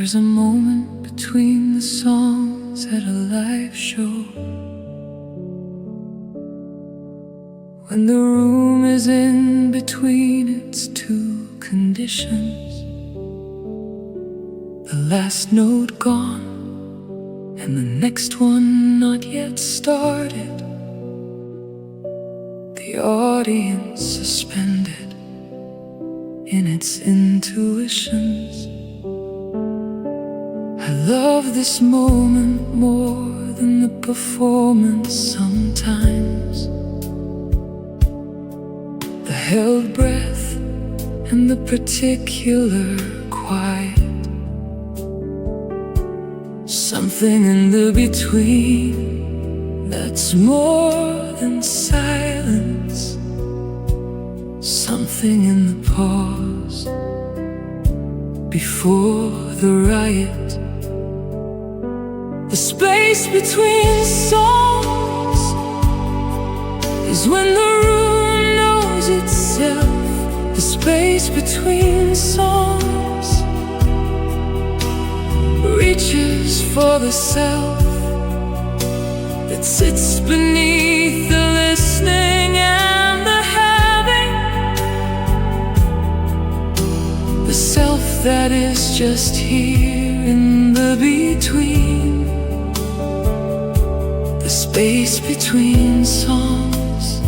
There's a moment between the songs at a live show, when the room is in between its two conditions. The last note gone and the next one not yet started. The audience suspended in its intuitions. I love this moment more than the performance sometimes. The held breath and the particular quiet. Something in the between that's more than silence. Something in the pause before the riot. The space between songs is when the room knows itself. The space between songs reaches for the self that sits beneath the listening and the having. The self that is just here in the between. The space between songs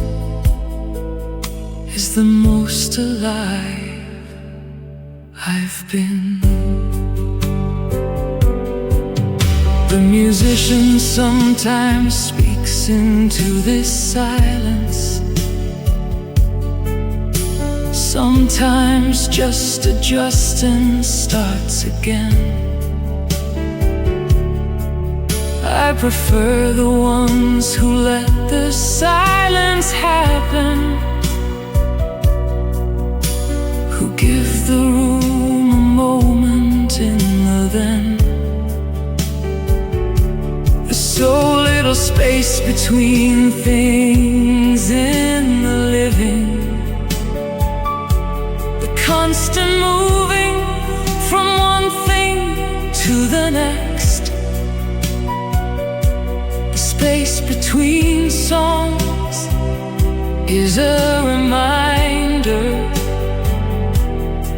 is the most alive I've been. The musician sometimes speaks into this silence, sometimes just adjusts and starts again. I prefer the ones who let the silence happen, who give the room a moment in the then. So little space between things in the living, the constant moving from one thing to the next. The space between songs is a reminder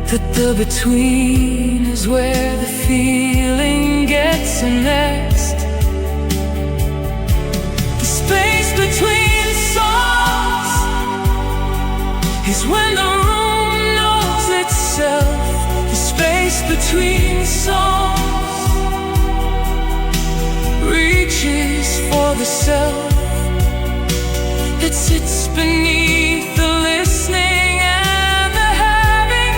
that the between is where the feeling gets annexed. Space between songs is when the room knows itself. The space between songs reaches for the self that sits beneath the listening and the having.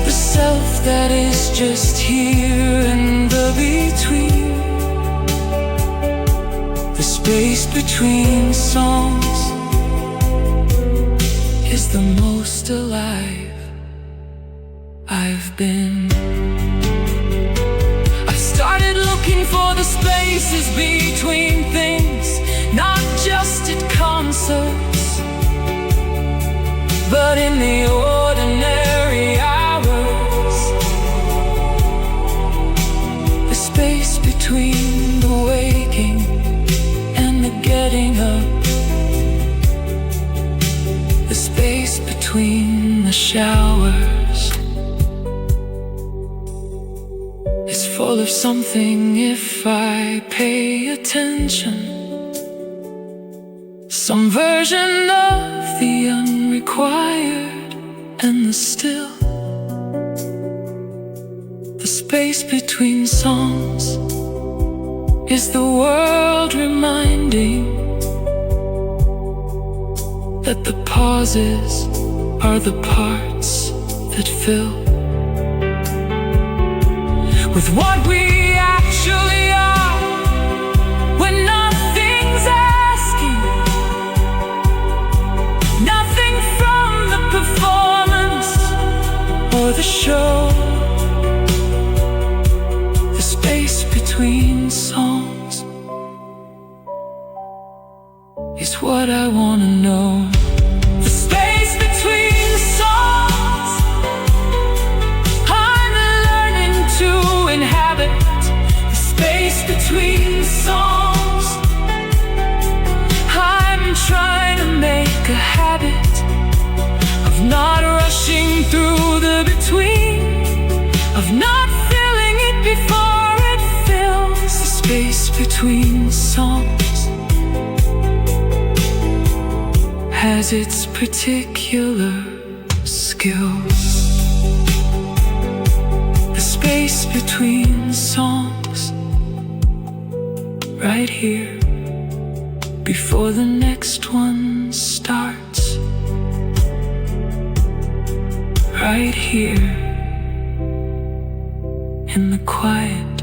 The self that is just here in the between. The space between songs is the most alive I've been. I've started looking for the spaces between things, not just at concerts, but in the ordinary hours. The space between the waking and the getting up. The space between the showers is full of something if I pay attention. Some version of the unrequired and the still. The space between songs is the world reminding that the pauses are the parts that fill with what we actually are, when nothing's asking, nothing from the performance or the show. The space between songs is what I wanna know. The space between the songs has its particular skills. The space between songs, right here, before the next one starts. Right here, in the quiet,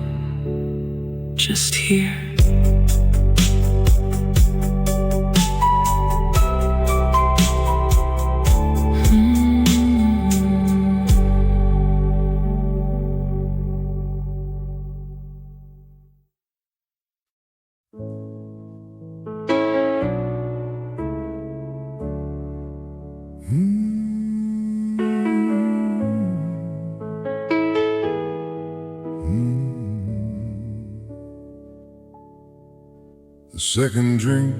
just here. The second drink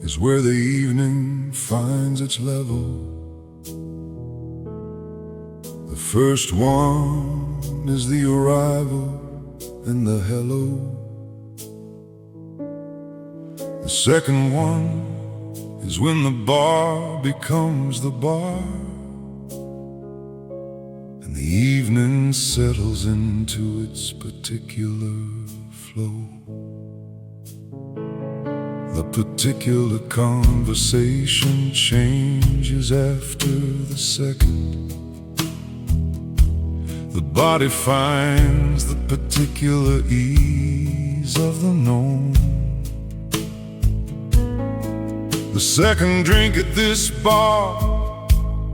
is where the evening finds its level. The first one is the arrival and the hello. The second one is when the bar becomes the bar, and the evening settles into its particular flow. The particular conversation changes after the second. The body finds the particular ease of the known. The second drink at this bar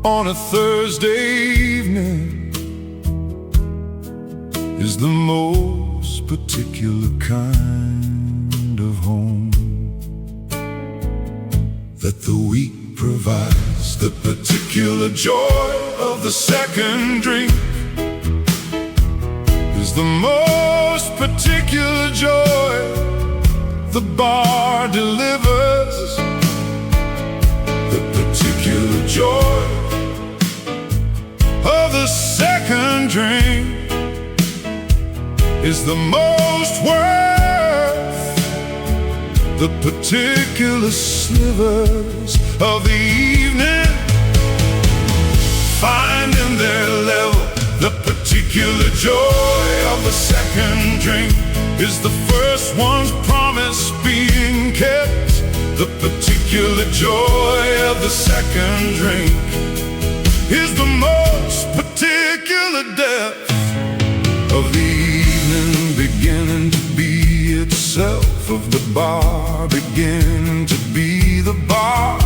on a Thursday evening is the most particular kind of home that the week provides. The particular joy of the second drink is the most particular joy the bar delivers. The particular joy of the second drink is the most worth the particular slivers of the evening finding their level. The particular joy of the second drink is the first one's promise being kept. The particular joy of the second drink is the most particular depth of the evening beginning to be itself, of the bar beginning to be the bar.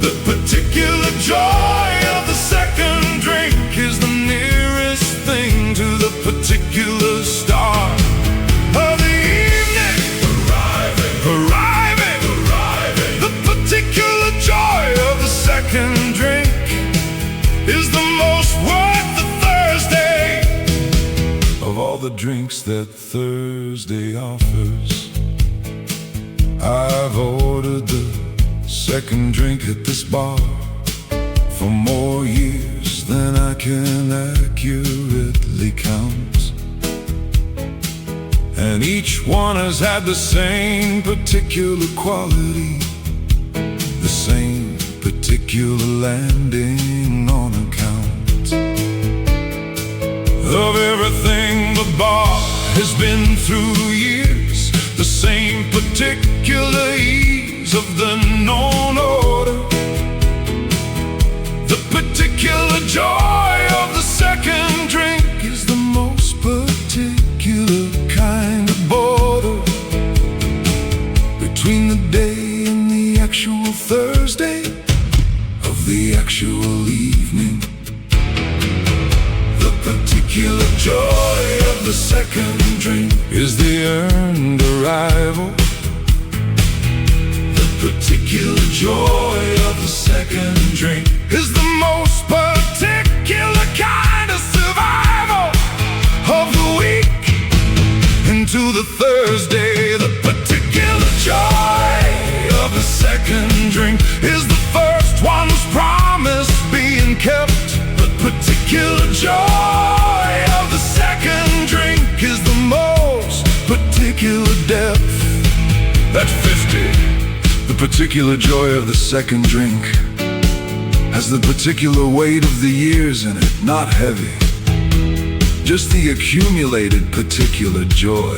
The particular joy of the second drink is the nearest thing to the particular star of the evening arriving. The particular joy of the second drink is the most worth the Thursday of all the drinks that Thursday offers. I've ordered the second drink at this bar for more years than I can accurately count, and each one has had the same particular quality, the same particular landing on account of everything the bar has been through years, the same particular ease of the known order. The particular joy of the second drink is the most particular kind of border between the day and the actual Thursday of the actual evening. The particular joy of the second drink is the earned arrival. The particular joy of the second drink is the most particular kind of survival of the week into the Thursday. The particular joy of the second drink is the first one's promise being kept. The particular joy of the second drink is the most particular depth. That's 50. The particular joy of the second drink has the particular weight of the years in it, not heavy, just the accumulated particular joy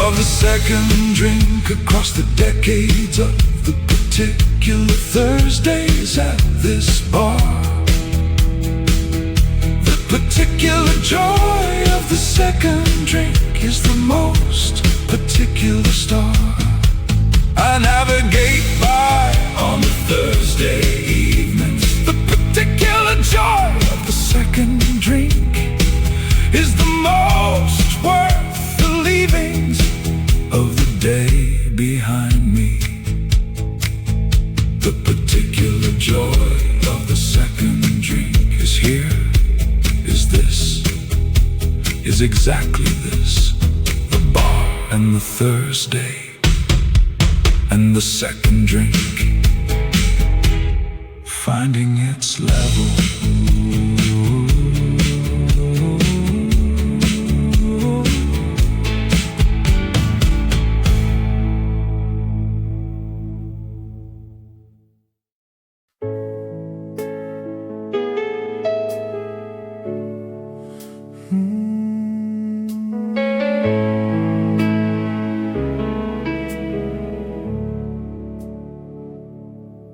of the second drink across the decades of the particular Thursdays at this bar. The particular joy of the second drink is the most particular star. I navigate by on the Thursday evenings. The particular joy of the second drink is the most worth the leavings of the day behind me. The particular joy of the second drink is here, is this, is exactly this. The bar and the Thursday and the second drink finding its level.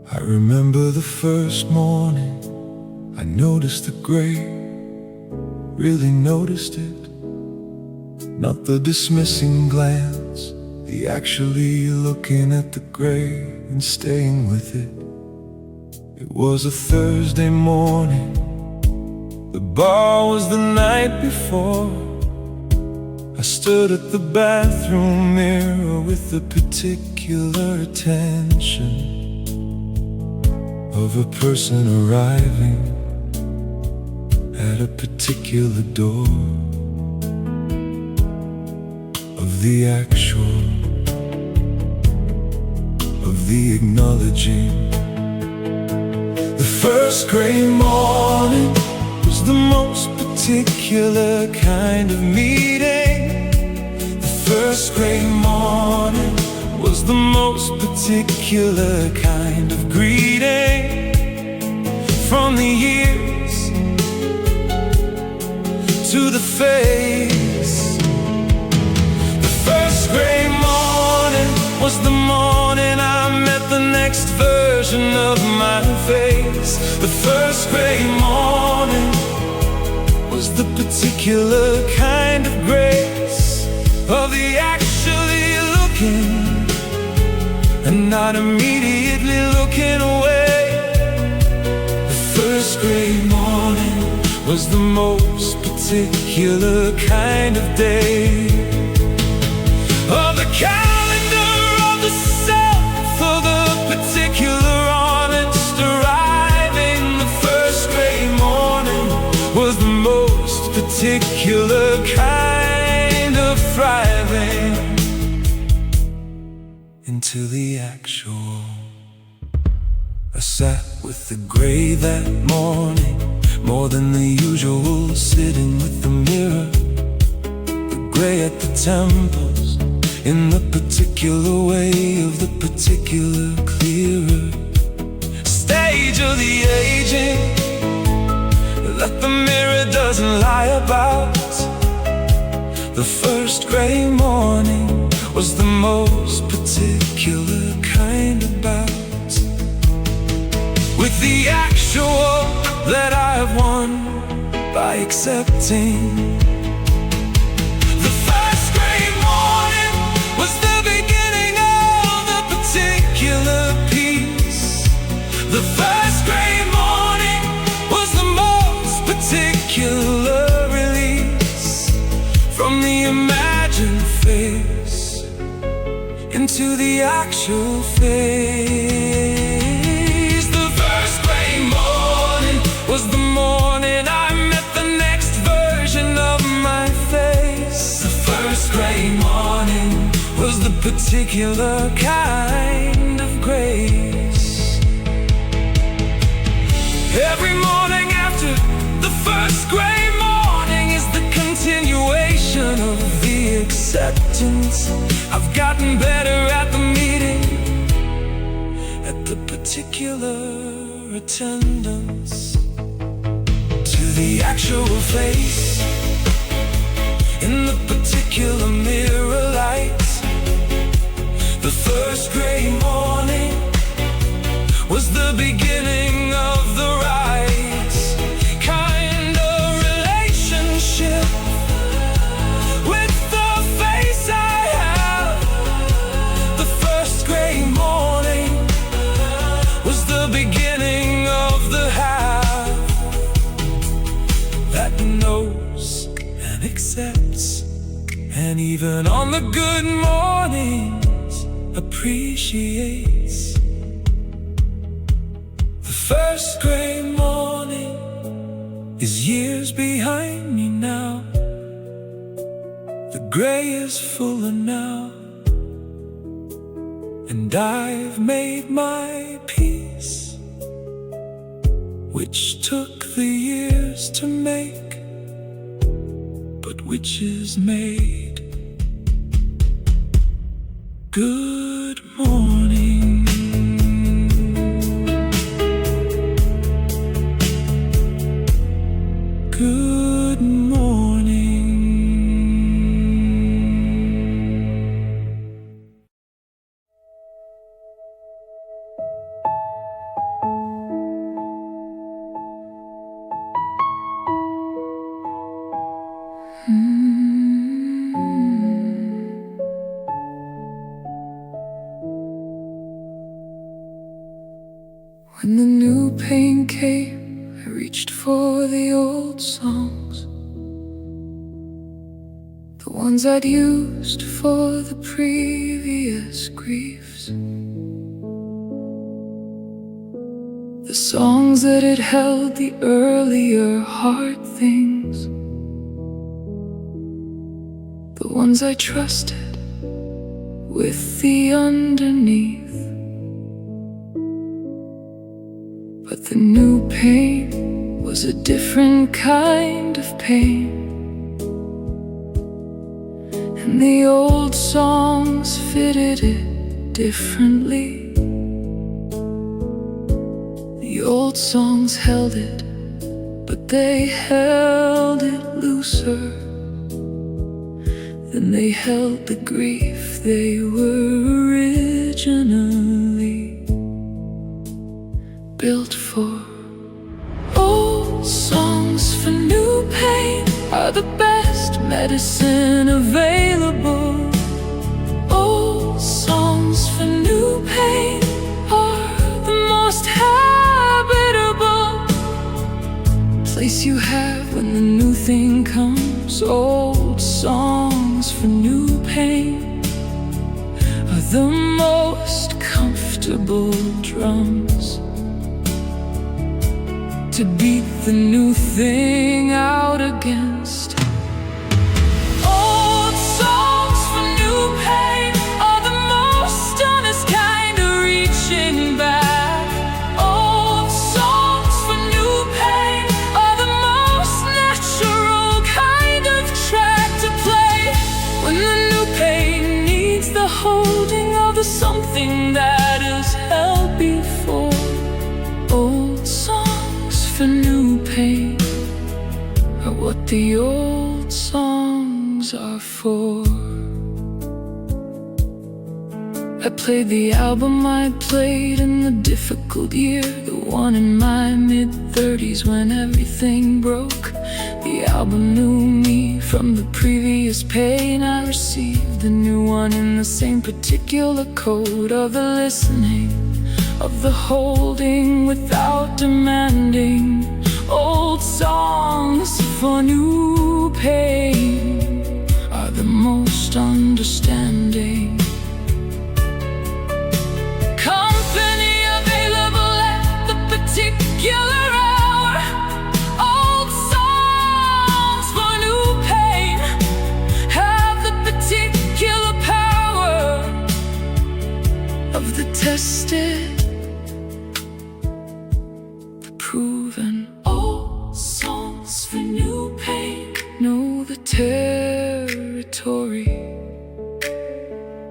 I remember the first morning I noticed the gray, really noticed it. Not the dismissing glance, the actually looking at the gray and staying with it. It was a Thursday morning, the bar was the night before. I stood at the bathroom mirror with a particular attention of a person arriving at a particular door, of the actual, of the acknowledging. The first gray morning was the most particular kind of meeting. The first gray morning was the most particular kind of greeting. From the years to the face. The first gray morning was the morning I met the next version of my face. The first gray morning was the particular kind of grace of the actually looking and not immediately looking away. The first gray morning was the most particular kind of day of the calendar of the self, of the particular honest arriving. The first gray morning was the most particular kind of thriving into the actual. I sat with the gray that morning, more than the usual, sitting with the mirror. The gray at the temples, in the particular way of the particular clearer stage of the aging that the mirror doesn't lie about. The first gray morning was the most particular kind of bout with the actual that I have won by accepting. The first gray morning was the beginning of a particular piece. The first gray morning was the most particular release from the imagined face into the actual phase. Was the morning I met the next version of my face. The first gray morning was the particular kind of grace. Every morning after the first gray morning is the continuation of the acceptance. I've gotten better at the meeting particular attendance to the actual face in the particular mirror lights. The first gray morning was the beginning of the rise kind of relationship with the face I have. The first gray morning was the beginning of the half that knows and accepts, and even on the good mornings appreciates. The first gray morning is years behind me now. The gray is fuller now, and I've made my peace, which took the years to make, but which is made. Good morning. Good morning. When the new pain came, I reached for the old songs, the ones I'd used for the previous griefs, the songs that had held the earlier hard things, the ones I trusted with the underneath. But the new pain was a different kind of pain, and the old songs fitted it differently. The old songs held it, but they held it looser than they held the grief they were originally built for. Old songs for new pain are the best medicine available. Old songs for new pain are the most habitable place you have when the new thing comes. Old songs for new pain are the most comfortable drums to beat the new thing out against. Old songs for new pain are the most honest kind of reaching back. Old songs for new pain are the most natural kind of track to play when the new pain needs the holding of the something that is held before. Old songs for new pain are what the old songs are for. I played the album I played in the difficult year, the one in my mid-30s when everything broke. The album knew me from the previous pain I received, the new one in the same particular code of the listening, of the holding without demanding. Old songs for new pain are the most understanding. Company available at the particular hour. Old songs for new pain have the particular power of the tested, proven. Old songs for new pain know the territory.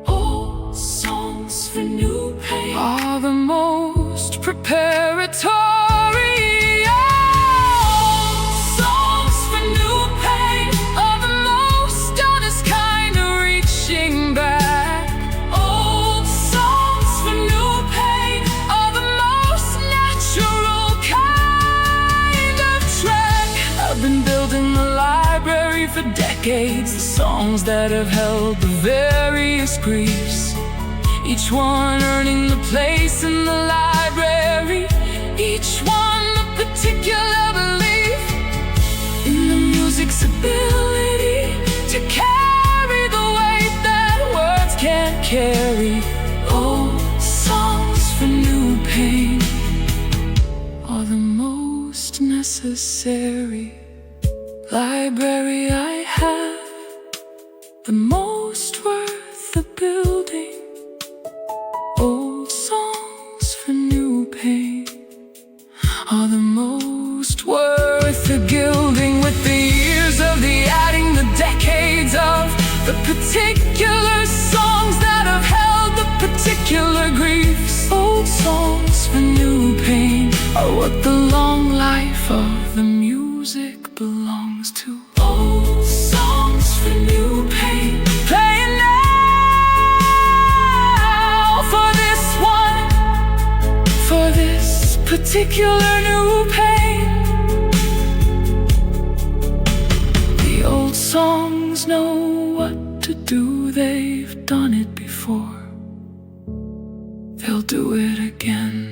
Old songs for new pain are the most preparatory. Old songs for new pain are the most honest kind of reaching back. Old songs for new pain are the most natural kind of track. I've been building the library for decades, the songs that have held the various griefs, each one earning the place in the library, each one a particular belief in the music's ability to carry the weight that words can't carry. Old songs for new pain are the most necessary library I have, the most worth the building. Old songs for new pain are the most worth the gilding. With the years of the adding, the decades of the particular songs that have held the particular griefs. Old songs for new pain are what the long life of the music belongs to. Old songs for new pain, playing now for this one, for this particular new pain. The old songs know what to do, they've done it before, they'll do it again.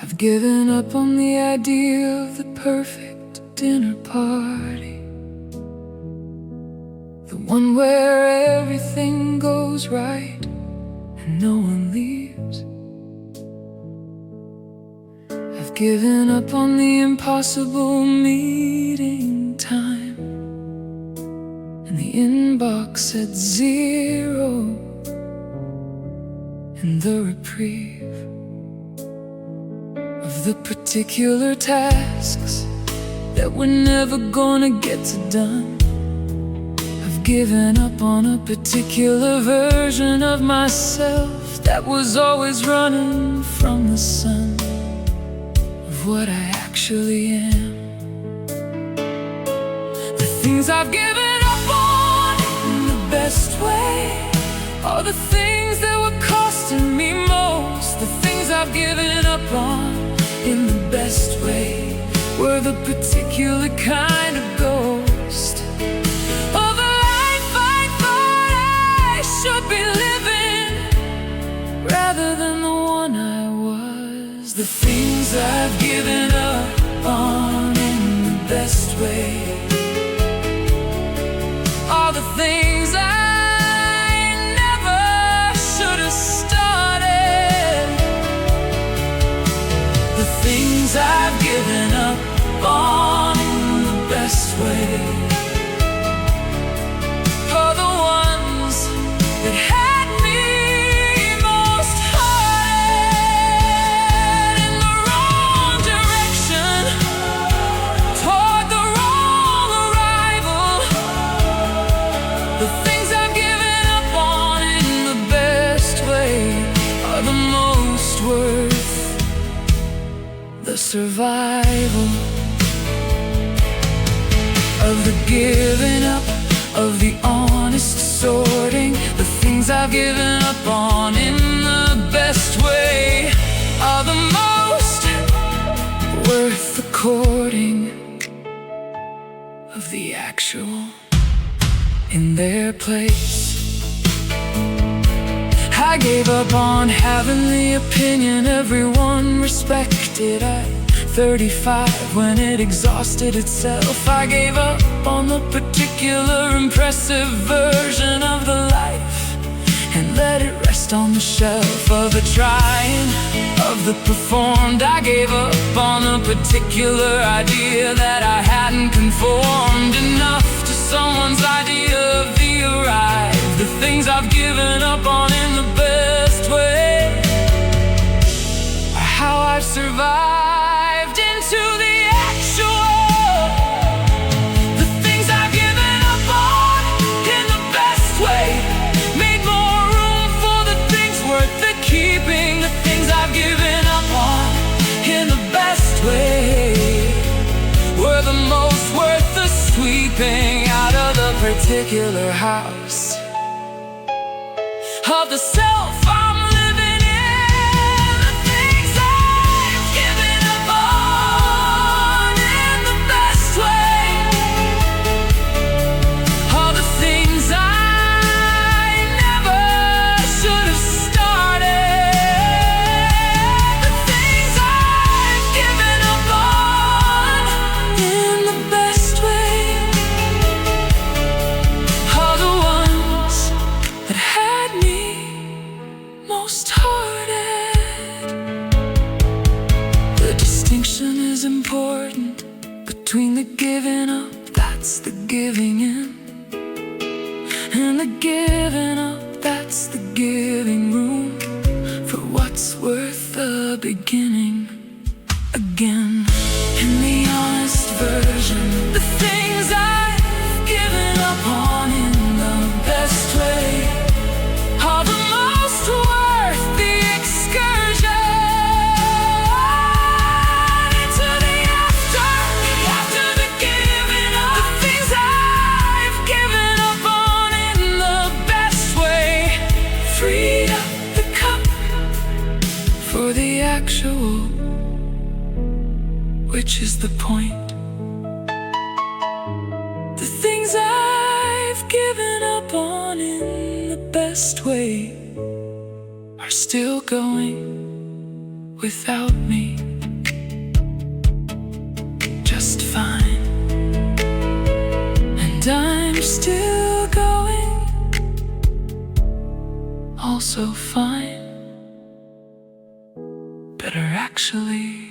I've given up on the idea of the perfect dinner party, the one where everything goes right and no one leaves. I've given up on the impossible meeting time, and the inbox said 0 and the reprieve of the particular tasks that we're never gonna get to done. I've given up on a particular version of myself that was always running from the sun of what I actually am. The things I've given up on in the best way are the things that were costing me most. The things I've given up on in the best way were the particular kind of ghost of a life I thought I should be living, rather than the one I was. The things I've given up on in the best way are the things I never should have started. The things I've given up on in the best way are the ones that had me most hearted in the wrong direction, toward the wrong arrival. The things I've given up on in the best way are the most worth the survival of the giving up, of the honest sorting. The things I've given up on in the best way are the most worth the courting of the actual in their place. I gave up on having the opinion everyone respected at 35 when it exhausted itself. I gave up on the particular impressive version of the life and let it rest on the shelf of the trying, of the performed. I gave up on a particular idea that I hadn't conformed enough to someone's idea of things I've given up on in the best way, are how I've survived into the actual. The things I've given up on in the best way made more room for the things worth the keeping. The things I've given up on in the best way were the most worth the sweeping out of the particular house of the self I'm living in. The things I've given up on in the best way are the things I never should have started. The things I've given up on in the best way are the ones that had me most hearted. The distinction is important between the giving up, that's the giving in, and the giving up, that's the giving room for what's worth the beginning again. In the honest version, the things I've given up on in the best way are the most worth the excursion into the after the giving up. The things I've given up on in the best way freed up the cup for the actual, which is the point. The things I've given up on in the best way are still going without me just fine. And I'm still going also fine. Better actually.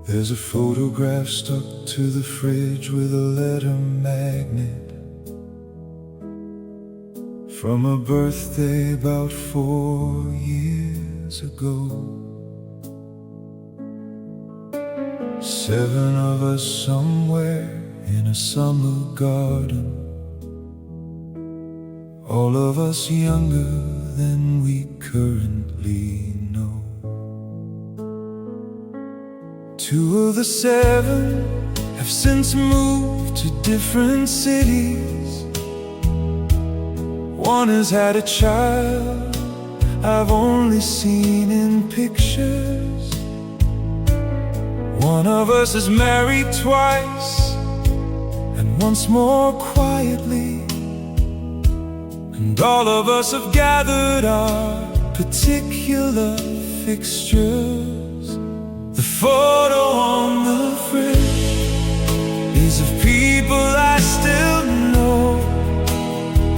There's a photograph stuck to the fridge with a letter magnet from a birthday about 4 years ago. 7 of us somewhere in a summer garden, all of us younger than we currently know. 2 of the 7 have since moved to different cities. 1 has had a child I've only seen in pictures. 1 of us is married twice, and once more quietly. And all of us have gathered our particular fixtures. The photo on the fridge is of people I still know.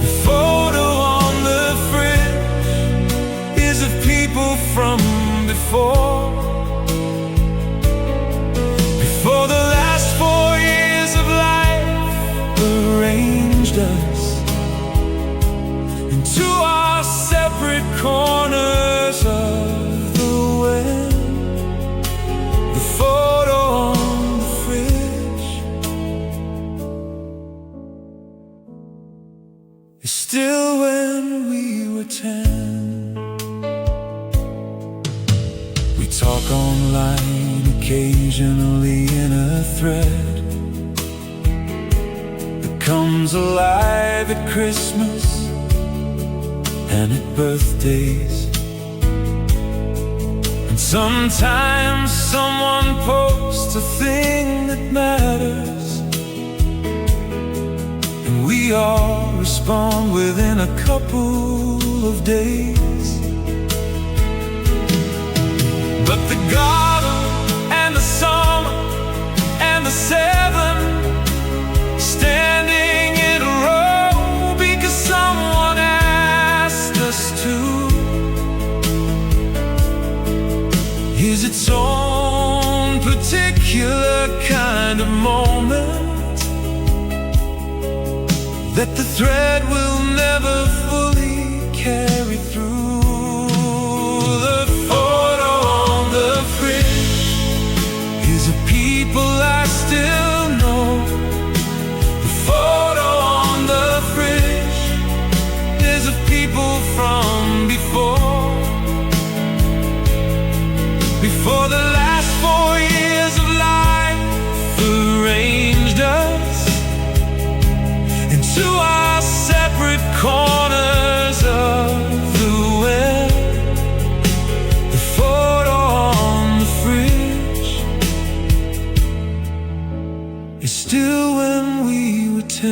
The photo on the fridge is of people from before. Before the last 4 years of life arranged us into our separate corners of the wind. The photo on the fridge is still when we were 10. We talk online occasionally in a thread that comes alive at Christmas and at birthdays. And sometimes someone posts a thing that matters, and we all respond within a couple of days. us two is its own particular kind of moment that the thread will never fully carry through. The photo on the fridge is a people I still know. The photo on the fridge is of people from before the last 4 years of life arranged us into our separate corners of the web. The photo on the fridge is still when we were 10.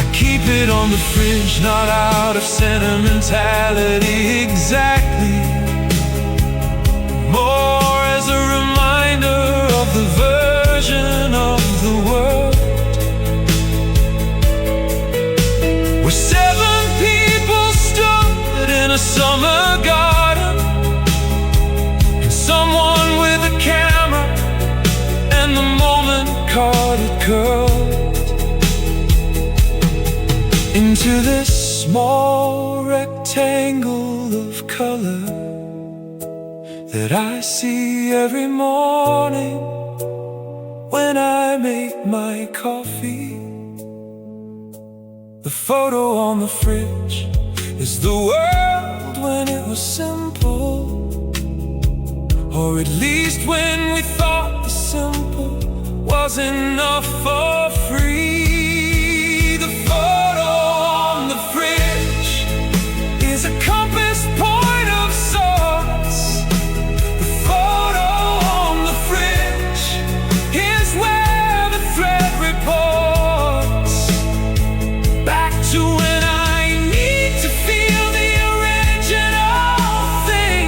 I keep it on the fridge, not out of sentimentality exactly, more as a reminder of the version of the world where 7 people stood in a summer garden, and someone with a camera, and the moment caught it curled into this small rectangle of color that I see every morning when I make my coffee. The photo on the fridge is the world when it was simple, or at least when we thought the simple was enough for free. The photo on the fridge is a compass point of sorts. The photo on the fridge is where the thread reports back to when I need to feel the original thing,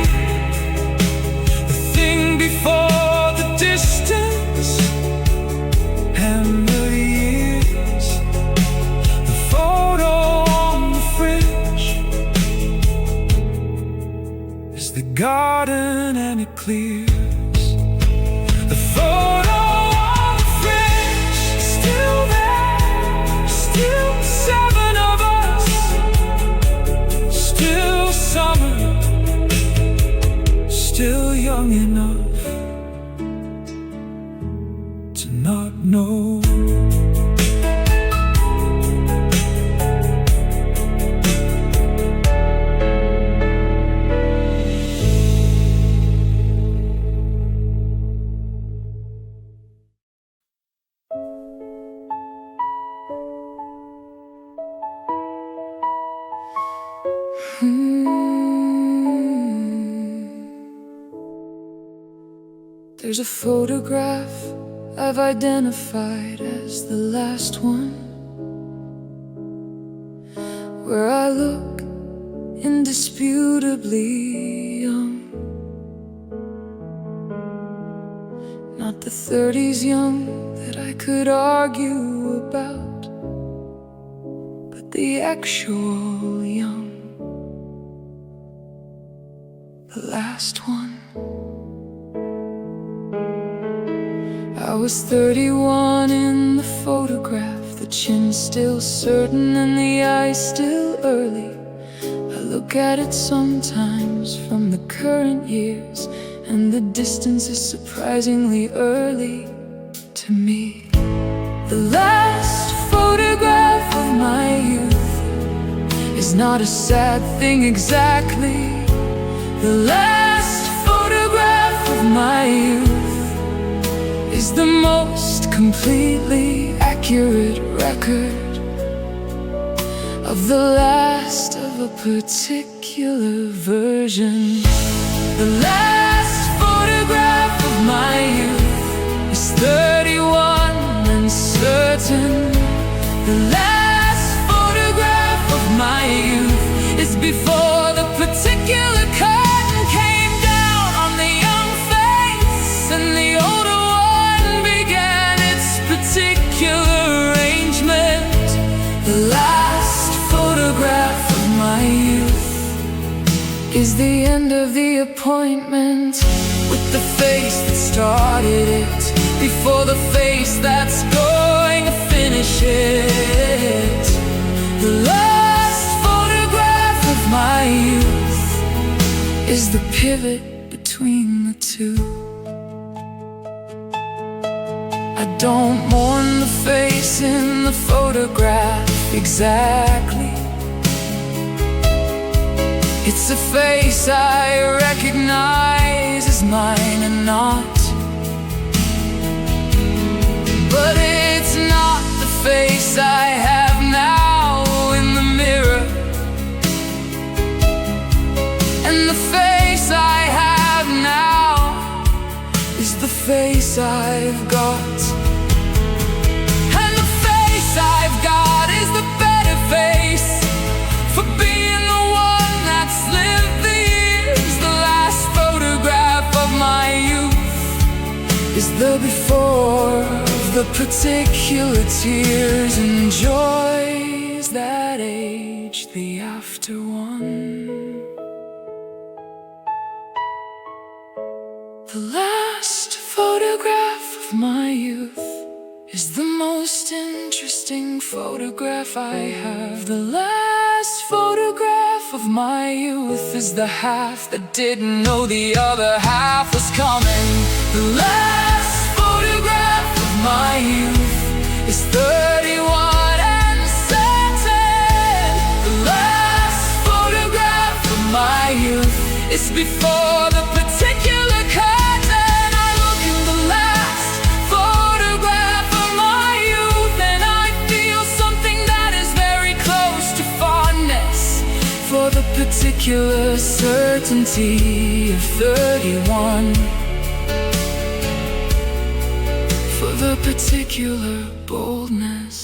the thing before the distance and the years. The photo on the fridge is the garden and it clears. The photo on the fridge is still there, still 7 of us, still summer, still young enough to not know. There's a photograph I've identified as the last one, where I look indisputably young. Not the 30s young that I could argue about, but the actual young, the last one. I was 31 in the photograph, the chin still certain and the eyes still early. I look at it sometimes from the current years, and the distance is surprisingly early to me. The last photograph of my youth is not a sad thing exactly. The last photograph of my youth is the most completely accurate record of the last of a particular version. The last photograph of my youth is 31 and certain. The last photograph of my youth is before the particular curtain came down on the young face, and the older one began its particular arrangement. The last photograph is the end of the appointment, with the face that started it, before the face that's going to finish it. The last photograph of my youth is the pivot between the two. I don't mourn the face in the photograph exactly. It's a face I recognize as mine and not. But it's not the face I have now in the mirror. And the face I have now is the face I've got. And the face I've got is the better face for being the one that's lived the years. The last photograph of my youth is the before of the particular tears and joys that age the after one. The last photograph of my youth is the most interesting photograph I have. The last photograph of my youth is the half that didn't know the other half was coming. The last photograph of my youth is 31 and certain. The last photograph of my youth is before the particular curtain. I look in the last photograph of my youth, and I feel something that is very close to fondness for the particular certainty of 31. For the particular boldness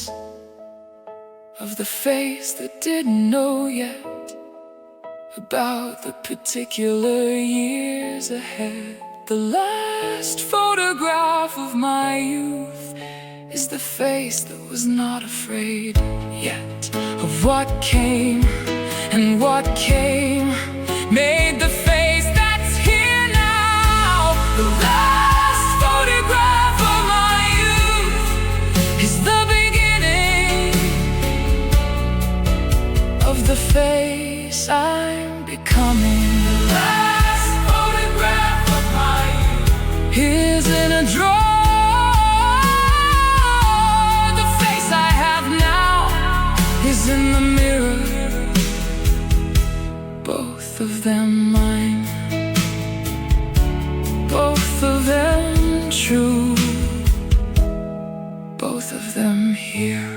of the face that didn't know yet about the particular years ahead. The last photograph of my youth is the face that was not afraid yet of what came, and what came made the face that's here now. The last photograph of my youth is the beginning of the face I'm becoming. The last photograph of my youth is in a drawer. The face I have now is in the mirror. Both of them mine, both of them true, both of them here.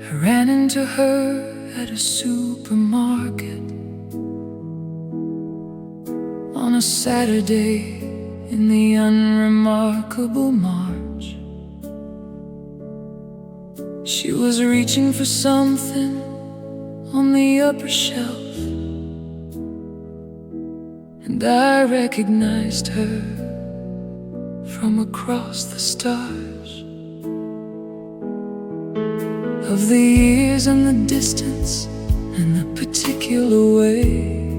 I ran into her at a supermarket on a Saturday in the unremarkable March. She was reaching for something on the upper shelf, and I recognized her from across the stars. Of the years and the distance and the particular way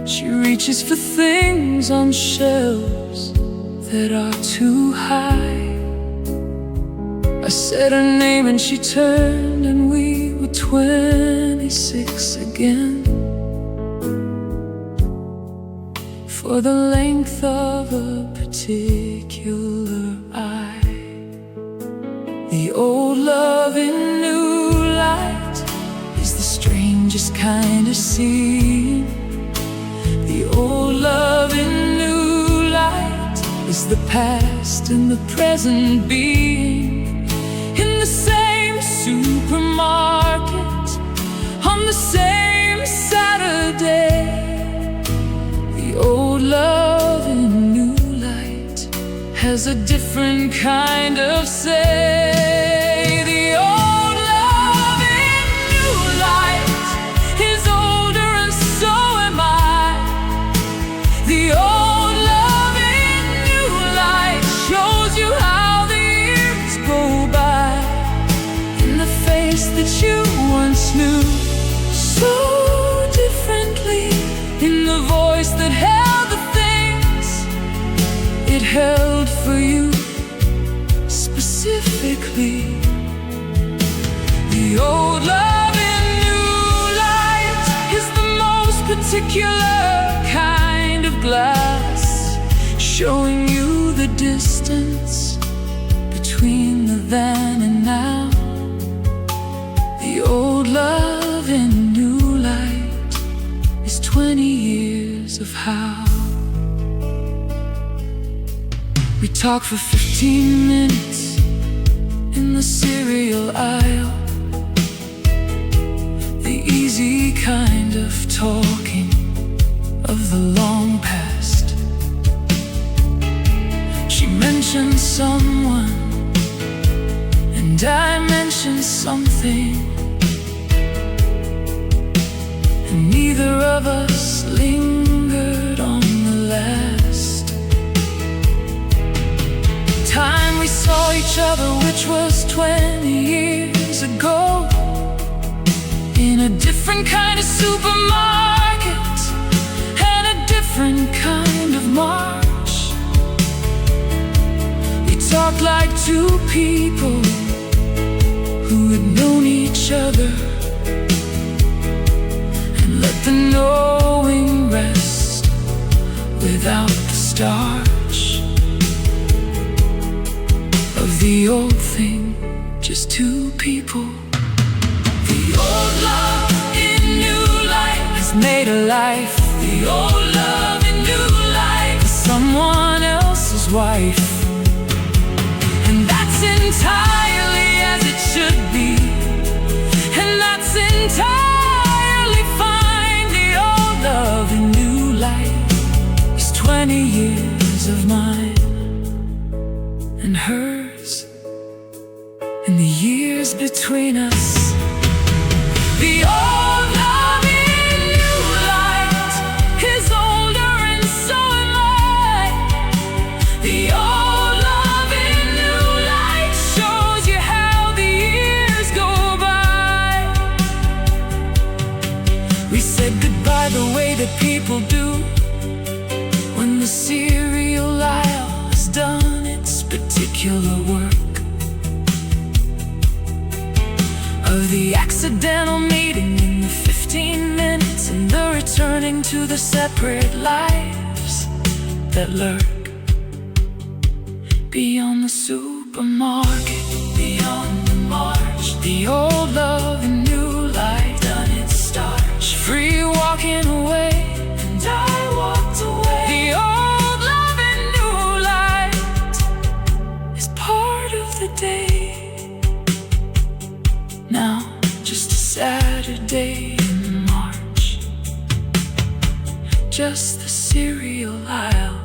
she reaches for things on shelves that are too high. I said her name and she turned, and we were 26 again. For the length of a particular eye. The old love in new light is the strangest kind of scene. The old love in new light is the past and the present being in the same supermarket on the same Saturday. The old love in new light There's a different kind of say. The old love in new light is older and so am I. The old love in new light shows you how the years go by, in the face that you once knew so differently, in the voice that held the things it held for you specifically. The old love in new light is the most particular kind of glass, showing you the distance between the then and now. The old love in new light is 20 years of how. We talk for 15 minutes in the cereal aisle, the easy kind of talking of the long past. She mentioned someone and I mentioned something, and neither of us lingered on the last time we saw each other, which was 20 years ago, in a different kind of supermarket and a different kind of march. We talked like two people who had known each other, and let the knowing rest without the starch of the old thing, just two people. The old love in new light has made a life. The old love in new life is someone else's wife, and that's entirely as it should be, and that's entirely fine. The old love in new light is 20 years of mine and hers, and the years between us. The old love in new light is older and so am I. The old love in new light shows you how the years go by. We said goodbye the way that people do when the cereal aisle has done its particular work of the accidental meeting in the 15 minutes, and the returning to the separate lives that lurk beyond the supermarket, beyond the march. The old love in new light done its starch, free walking away, and I walked away. The old love in new light is part of the day now, just a Saturday in March, just the cereal aisle,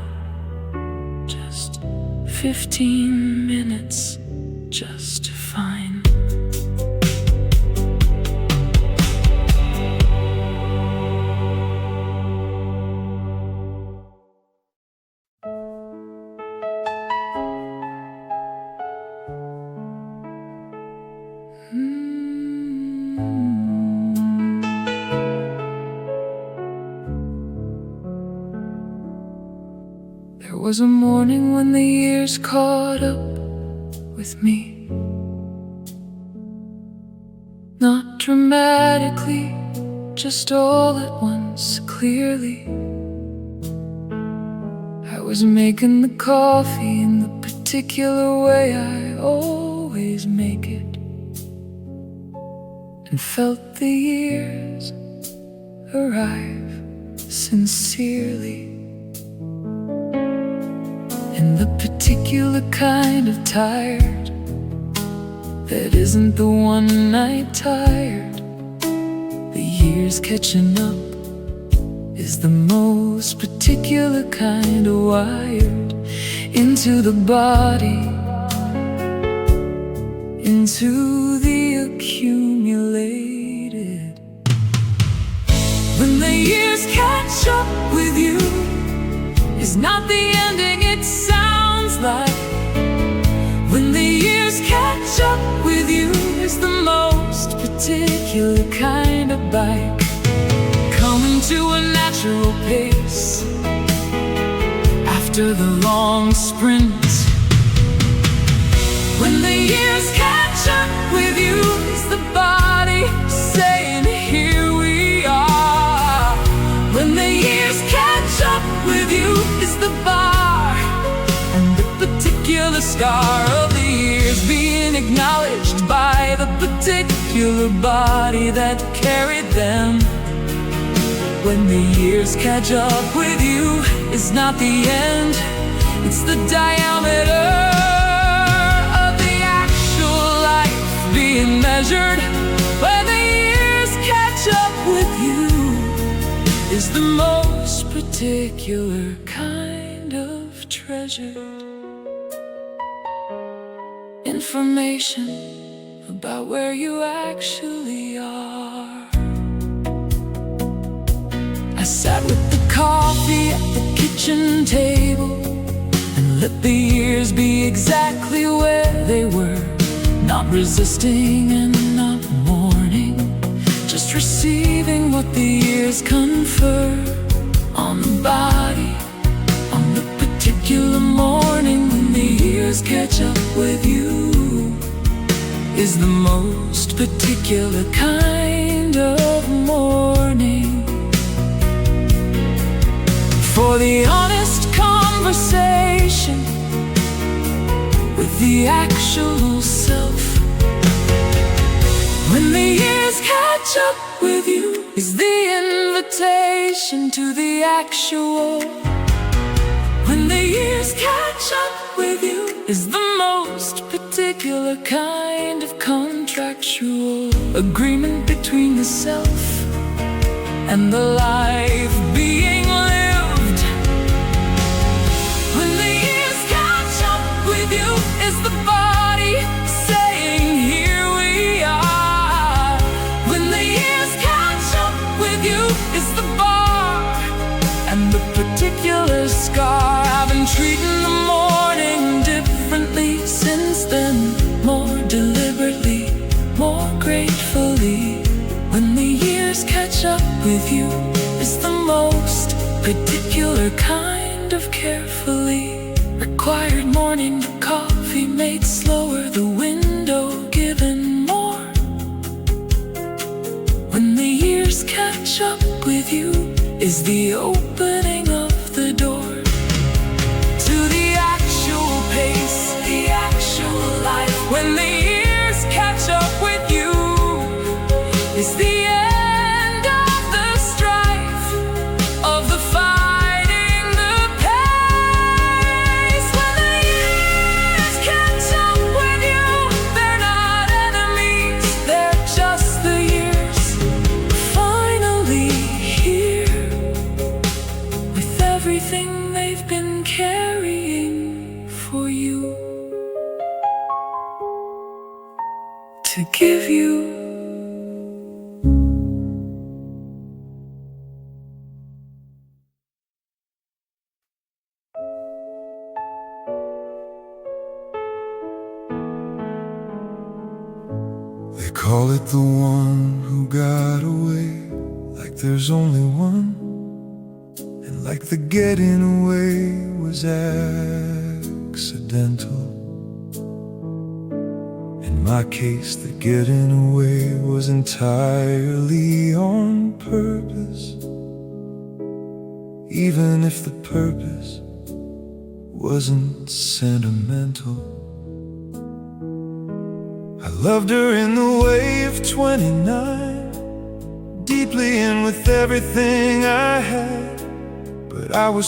just 15 minutes just to find. There was a morning when the years caught up with me, not dramatically, just all at once, clearly. I was making the coffee in the particular way I always make it, and felt the years arrive sincerely, in the particular kind of tired that isn't the one night tired. The years catching up is the most particular kind of wired. into the body, into the accumulated. When the years catch up with you, is not the ending it sounds like. When the years catch up with you, is the most particular kind of bike, coming to a natural pace after the long sprint. When the years catch up with you, is the body saying, here we are. When the years catch up with you, is the bar and the particular scar of the years being acknowledged by the particular body that carried them. When the years catch up with you, it's not the end, it's the diameter of the actual life being measured. When the years catch up with you, is the most particular kind of treasured information about where you actually are. I sat with the coffee at the kitchen table and let the years be exactly where they were, not resisting and not mourning, just receiving what the years confer on the body, on the particular morning. When the years catch up with you, is the most particular kind of morning. For the honest conversation with the actual self. When the years catch up with you, is the invitation to the actual. When the years catch up with you, is the most particular kind of contractual agreement between the self and the life being lived. When the years catch up with you, is the body saying, here we are. When the years catch up with you, is the bar and the particular scar. I've been treating the morning differently since then, more deliberately, more gratefully. When the years catch up with you, is the most particular kind of carefully required morning. The coffee made slower, the window given more. When the years catch up with you, is the opening of the door to the actual pace, the actual life. When the years catch up with you, is the end of the strife, of the fighting, the pace. When the years catch up with you, they're not enemies, they're just the years finally here, with everything they've been carrying for you to give you. They call it the one who got away, like there's only one, and like the getting away was accidental. In my case, the getting away was entirely on purpose, even if the purpose wasn't sentimental. I loved her in the way of 29, deeply in with everything I had, but I was